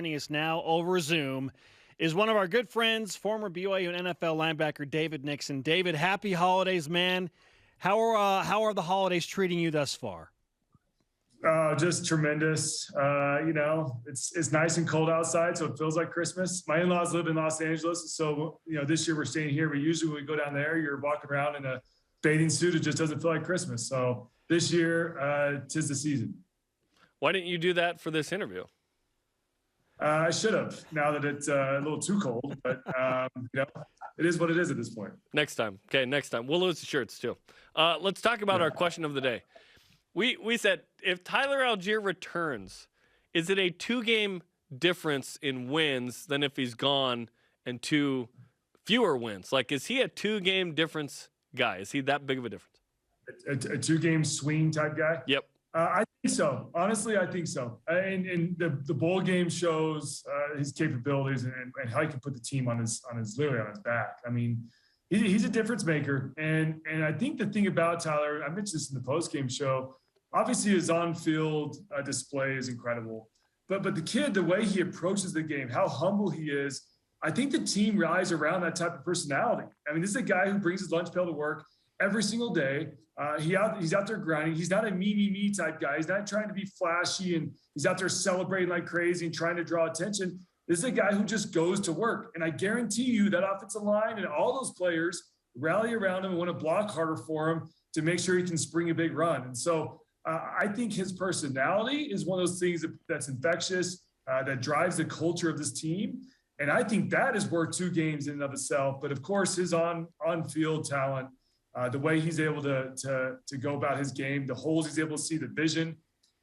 joining us now over Zoom is one of our good friends, former BYU and NFL linebacker David Nixon. David, happy holidays, man. How are the holidays treating you thus far? Just tremendous. It's nice and cold outside, so it feels like Christmas. My in-laws live in Los Angeles, so this year we're staying here. But usually when we go down there, you're walking around in a bathing suit. It just doesn't feel like Christmas. So this year, 'tis the season. Why didn't you do that for this interview? I should have. Now that it's a little too cold, but it is what it is at this point. Next time, okay. Next time we'll lose the shirts too. Let's talk about our question of the day. We said, if Tyler Allgeier returns, is it a 2-game difference in wins than if he's gone and 2 fewer wins? Like, is he a 2-game difference guy? Is he that big of a difference? A 2-game swing type guy? Yep. I think so. Honestly, I think so. And the bowl game shows his capabilities and how he can put the team on his literally on his back. I mean, he's a difference maker. And I think the thing about Tyler, I mentioned this in the post-game show, obviously his on-field display is incredible. But the kid, the way he approaches the game, how humble he is, I think the team rallies around that type of personality. I mean, this is a guy who brings his lunch pail to work every single day. He's out there grinding. He's not a me type guy. He's not trying to be flashy and he's out there celebrating like crazy and trying to draw attention. This is a guy who just goes to work. And I guarantee you that offensive line and all those players rally around him and want to block harder for him to make sure he can spring a big run. And so I think his personality is one of those things that's infectious, that drives the culture of this team. And I think that is worth 2 games in and of itself. But of course, his on-field talent, the way he's able to go about his game, the holes he's able to see, the vision.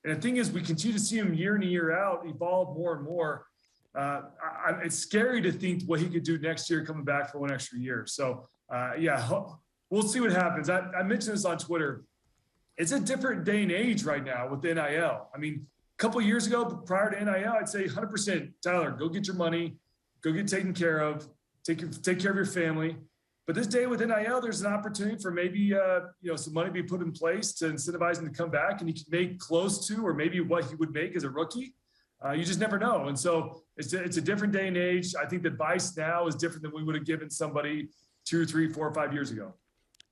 And the thing is, we continue to see him year in and year out evolve more and more. It's scary to think what he could do next year coming back for 1 extra year. So, we'll see what happens. I mentioned this on Twitter. It's a different day and age right now with NIL. I mean, a couple of years ago, prior to NIL, I'd say 100%, Tyler, go get your money, go get taken care of, take care of your family. But this day with NIL, there's an opportunity for maybe some money to be put in place to incentivize him to come back, and he can make close to or maybe what he would make as a rookie. You just never know. And so it's a different day and age. I think the advice now is different than we would have given somebody 2, 3, 4, 5 years ago.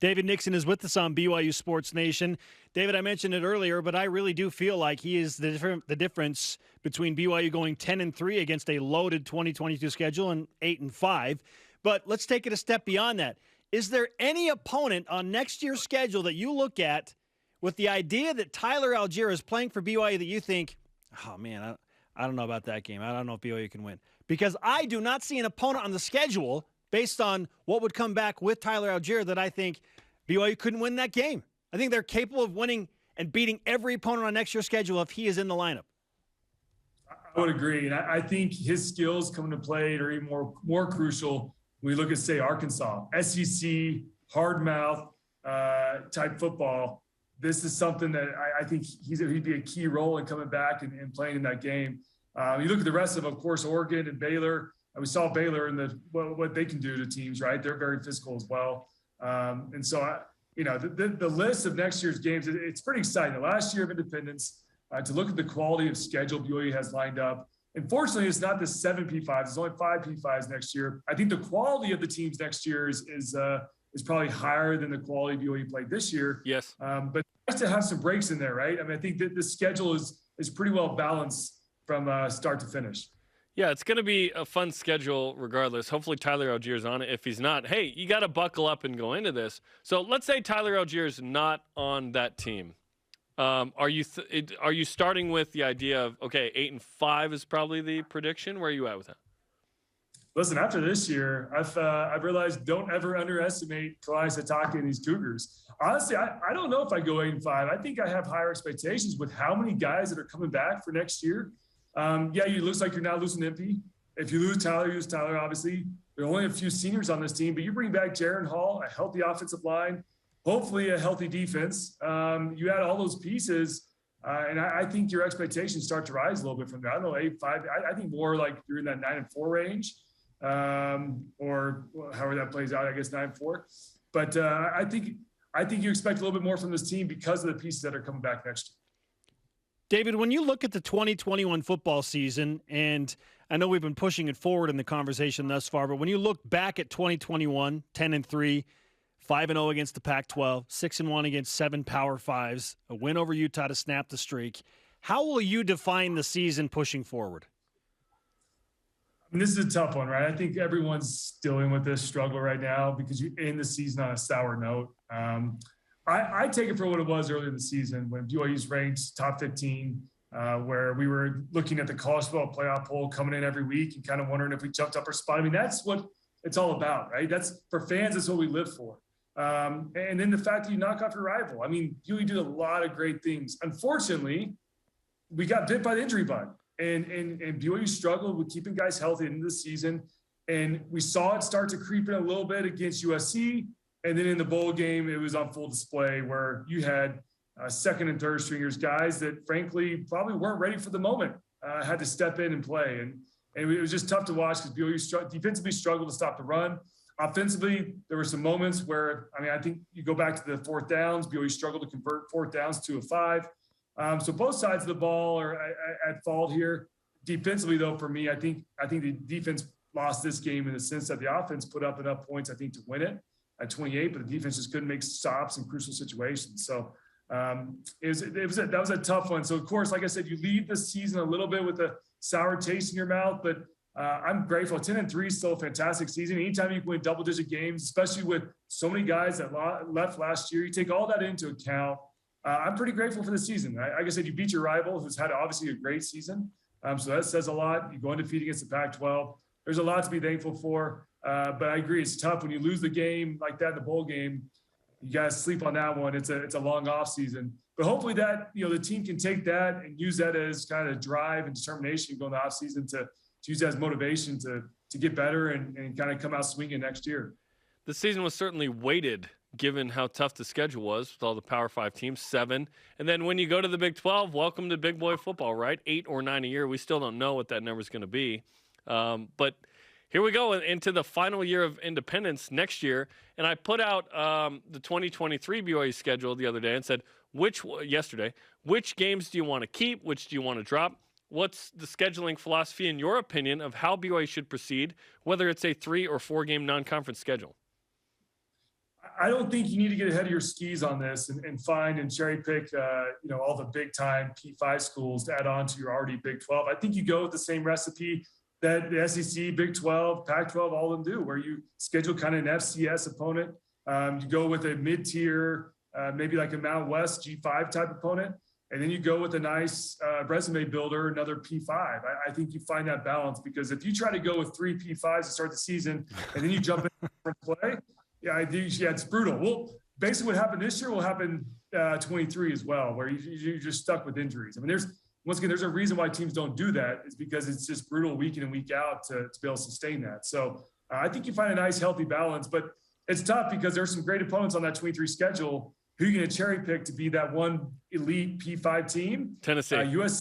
David Nixon is with us on BYU Sports Nation. David, I mentioned it earlier, but I really do feel like he is the difference between BYU going 10-3 against a loaded 2022 schedule and 8-5. But let's take it a step beyond that. Is there any opponent on next year's schedule that you look at with the idea that Tyler Allgeier is playing for BYU that you think, oh, man, I don't know about that game. I don't know if BYU can win. Because I do not see an opponent on the schedule based on what would come back with Tyler Allgeier that I think BYU couldn't win that game. I think they're capable of winning and beating every opponent on next year's schedule if he is in the lineup. I would agree. And I think his skills coming to play are even more crucial when we look at, say, Arkansas, SEC, hard mouth type football. This is something that I think he'd be a key role in coming back and playing in that game. You look at the rest of course, Oregon and Baylor. We saw Baylor and what they can do to teams, right? They're very physical as well. And so, the list of next year's games, it's pretty exciting. The last year of independence, to look at the quality of schedule BYU has lined up. Unfortunately, it's not the 7 P5s. There's only 5 P5s next year. I think the quality of the teams next year is probably higher than the quality BYU played this year. Yes. But nice to have some breaks in there, right? I mean, I think that the schedule is pretty well balanced from start to finish. Yeah, it's going to be a fun schedule regardless. Hopefully Tyler Allgeier's on it. If he's not, hey, you got to buckle up and go into this. So let's say Tyler Allgeier's not on that team. Are you starting with the idea of, okay, 8-5 is probably the prediction? Where are you at with that? Listen, after this year, I've realized don't ever underestimate Kalani Sitake and these Cougars. Honestly, I don't know if I go 8-5. I think I have higher expectations with how many guys that are coming back for next year. It looks like you're not losing Impey. If you lose Tyler, you lose Tyler, obviously. There are only a few seniors on this team, but you bring back Jaron Hall, a healthy offensive line, hopefully a healthy defense. You add all those pieces, and I think your expectations start to rise a little bit from there. I don't know, 8-5. I think more like you're in that 9-4 range, or however that plays out, I guess 9-4. But I think you expect a little bit more from this team because of the pieces that are coming back next year. David, when you look at the 2021 football season, and I know we've been pushing it forward in the conversation thus far, but when you look back at 2021, 10-3, 5-0 against the Pac-12, 6-1 against 7 Power Fives, a win over Utah to snap the streak, how will you define the season pushing forward? I mean, this is a tough one, right? I think everyone's dealing with this struggle right now because you end the season on a sour note. I take it for what it was earlier in the season when BYU's ranked top 15, where we were looking at the college football playoff poll coming in every week and kind of wondering if we jumped up our spot. I mean, that's what it's all about, right? That's for fans. That's what we live for. And then the fact that you knock off your rival. I mean, BYU did a lot of great things. Unfortunately, we got bit by the injury bug, and BYU struggled with keeping guys healthy into the season. And we saw it start to creep in a little bit against USC. And then in the bowl game, it was on full display where you had second and third stringers, guys that frankly probably weren't ready for the moment, had to step in and play. And it was just tough to watch because BYU defensively struggled to stop the run. Offensively, there were some moments where, I mean, I think you go back to the fourth downs, BYU struggled to convert fourth downs to a 5. So both sides of the ball are at fault here. Defensively, though, for me, I think the defense lost this game in the sense that the offense put up enough points, I think, to win it at 28, but the defense just couldn't make stops in crucial situations. So that was a tough one. So, of course, like I said, you leave the season a little bit with a sour taste in your mouth, but I'm grateful. 10-3 is still a fantastic season. Anytime you can win double-digit games, especially with so many guys that left last year, you take all that into account. I'm pretty grateful for the season. Like I said, you beat your rival, who's had obviously a great season. So that says a lot. You go undefeated against the Pac-12. There's a lot to be thankful for. But I agree, it's tough when you lose the game like that in the bowl game. You got to sleep on that one. It's a long off season. But hopefully that, the team can take that and use that as kind of drive and determination going the off season to use that as motivation to get better and kind of come out swinging next year. The season was certainly weighted given how tough the schedule was with all the Power 5 teams, 7. And then when you go to the Big 12, welcome to big boy football, right? 8 or 9 a year. We still don't know what that number is going to be. But here we go into the final year of independence next year. And I put out the 2023 BYU schedule the other day and said, which games do you want to keep? Which do you want to drop? What's the scheduling philosophy, in your opinion, of how BYU should proceed, whether it's a 3 or 4 game non-conference schedule? I don't think you need to get ahead of your skis on this and find and cherry pick, all the big time P5 schools to add on to your already Big 12. I think you go with the same recipe that the SEC, Big 12, Pac-12, all of them do, where you schedule kind of an FCS opponent. You go with a mid-tier, maybe like a Mountain West G5 type opponent. And then you go with a nice resume builder, another P5. I think you find that balance, because if you try to go with 3 P5s to start the season and then you jump in for play, it's brutal. Well, basically what happened this year will happen 23 as well, where you're just stuck with injuries. I mean, there's a reason why teams don't do that. It's because it's just brutal week in and week out to be able to sustain that. So I think you find a nice, healthy balance, but it's tough because there's some great opponents on that 23 schedule. Who are you going to cherry pick to be that one elite P5 team? Tennessee. USC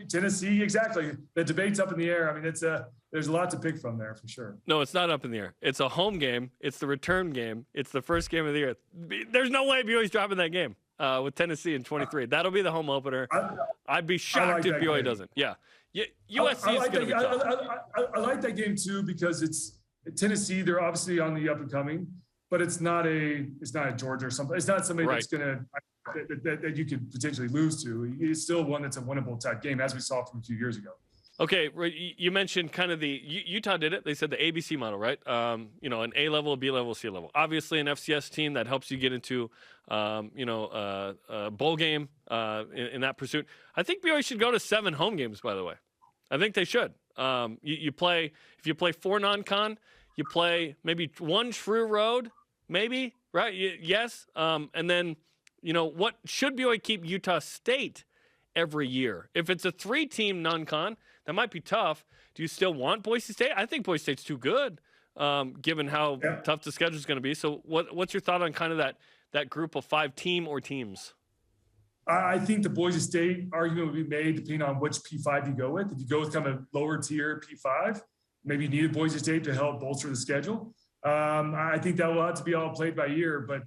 Tennessee, exactly. The debate's up in the air. I mean, there's a lot to pick from there for sure. No, it's not up in the air. It's a home game. It's the return game. It's the first game of the year. There's no way BYU's dropping that game with Tennessee in 23. That'll be the home opener. I'd be shocked if BYU doesn't. Yeah. USC is going to be tough. I like that game too, because it's Tennessee. They're obviously on the up and coming, but it's not a Georgia or something. It's not somebody that's going to that you could potentially lose to. It's still one that's a winnable type game, as we saw from a few years ago. Okay, you mentioned kind of Utah did it. They said the ABC model, right? An A level, B level, C level. Obviously, an FCS team that helps you get into, a bowl game in that pursuit. I think BYU should go to 7 home games. By the way, I think they should. If you play 4 non-con, you play maybe 1 true road, maybe, right? Yes, and then what should BYU keep Utah State every year? If it's a 3-team non-con, that might be tough. Do you still want Boise State? I think Boise State's too good, given how tough the schedule is going to be. So what's your thought on kind of that group of 5 teams? I think the Boise State argument would be made depending on which P5 you go with. If you go with kind of lower tier P5, maybe you need a Boise State to help bolster the schedule. I think that will have to be all played by ear. But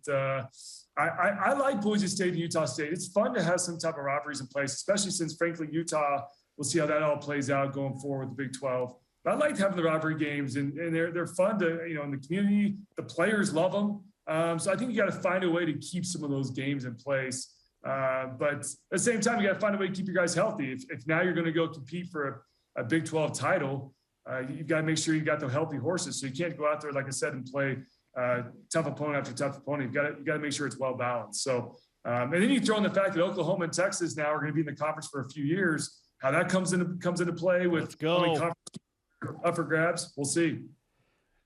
I like Boise State and Utah State. It's fun to have some type of rivalries in place, especially since, frankly, Utah, we'll see how that all plays out going forward with the Big 12. But I like having the rivalry games, and they're fun to, in the community. The players love them. So I think you got to find a way to keep some of those games in place. But at the same time, you got to find a way to keep your guys healthy. If now you're going to go compete for a Big 12 title, you've got to make sure you got the healthy horses. So you can't go out there, like I said, and play tough opponent after tough opponent. You got to make sure it's well balanced. So, and then you throw in the fact that Oklahoma and Texas now are going to be in the conference for a few years. How that comes into play with conference up for grabs, we'll see.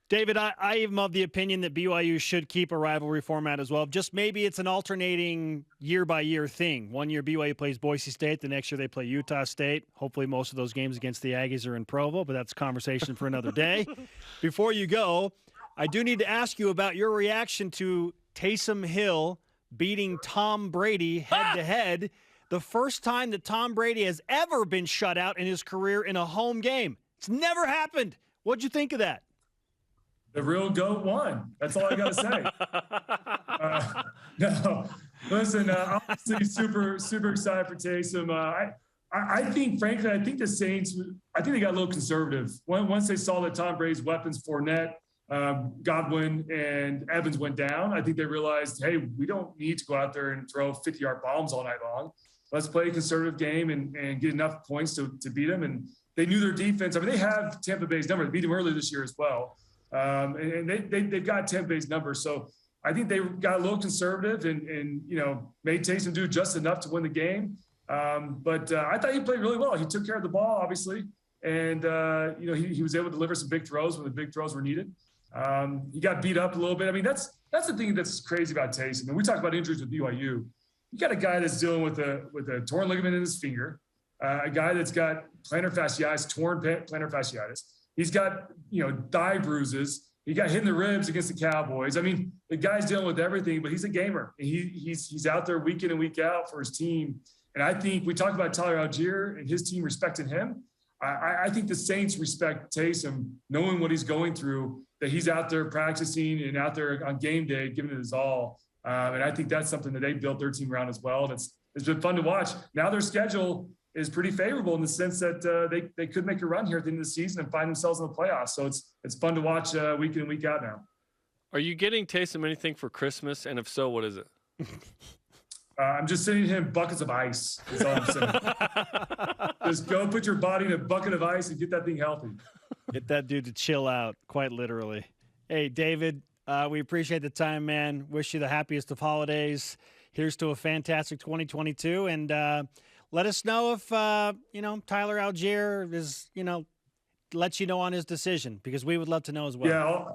David, I am of the opinion that BYU should keep a rivalry format as well. Just maybe it's an alternating year-by-year thing. One year BYU plays Boise State. The next year they play Utah State. Hopefully most of those games against the Aggies are in Provo, but that's a conversation for another day. Before you go, I do need to ask you about your reaction to Taysom Hill beating Tom Brady head-to-head. The first time that Tom Brady has ever been shut out in his career in a home game. It's never happened. What'd you think of that? The real GOAT won. That's all I got to say. No, listen, obviously super excited for Taysom. I think, frankly, I think the Saints, I think they got a little conservative. Once they saw that Tom Brady's weapons, Fournette, Godwin, and Evans went down, I think they realized, hey, we don't need to go out there and throw 50-yard bombs all night long. Let's play a conservative game and get enough points to beat them. And they knew their defense. I mean, they have Tampa Bay's number. They beat them earlier this year as well. And they've got Tampa Bay's number. So I think they got a little conservative and made Taysom do just enough to win the game. But I thought he played really well. He took care of the ball, obviously. And, he was able to deliver some big throws when the big throws were needed. He got beat up a little bit. I mean, that's the thing that's crazy about Taysom. And we talk about injuries with BYU. You got a guy that's dealing with a torn ligament in his finger, a guy that's got plantar fasciitis, torn plantar fasciitis. He's got, thigh bruises. He got hit in the ribs against the Cowboys. I mean, the guy's dealing with everything, but he's a gamer. He's out there week in and week out for his team. And I think we talk about Tyler Allgeier and his team respecting him. I think the Saints respect Taysom, knowing what he's going through, that he's out there practicing and out there on game day, giving it his all. And I think that's something that they built their team around as well. And it's been fun to watch. Now their schedule is pretty favorable in the sense that they could make a run here at the end of the season and find themselves in the playoffs. So it's fun to watch week in and week out now. Are you getting Taysom anything for Christmas? And if so, what is it? I'm just sending him buckets of ice. That's all I'm saying. Just go put your body in a bucket of ice and get that thing healthy. Get that dude to chill out, quite literally. Hey, David, we appreciate the time, man. Wish you the happiest of holidays. Here's to a fantastic 2022. And let us know if, Tyler Allgeier is, lets you know on his decision, because we would love to know as well. Yeah,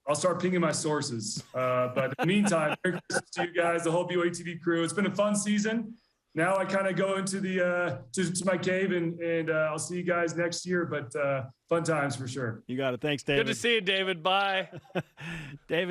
I'll start pinging my sources. But in the meantime, Merry Christmas to you guys, the whole BYU TV crew. It's been a fun season. Now I kind of go into the to my cave and I'll see you guys next year. But fun times for sure. You got it. Thanks, David. Good to see you, David. Bye. David.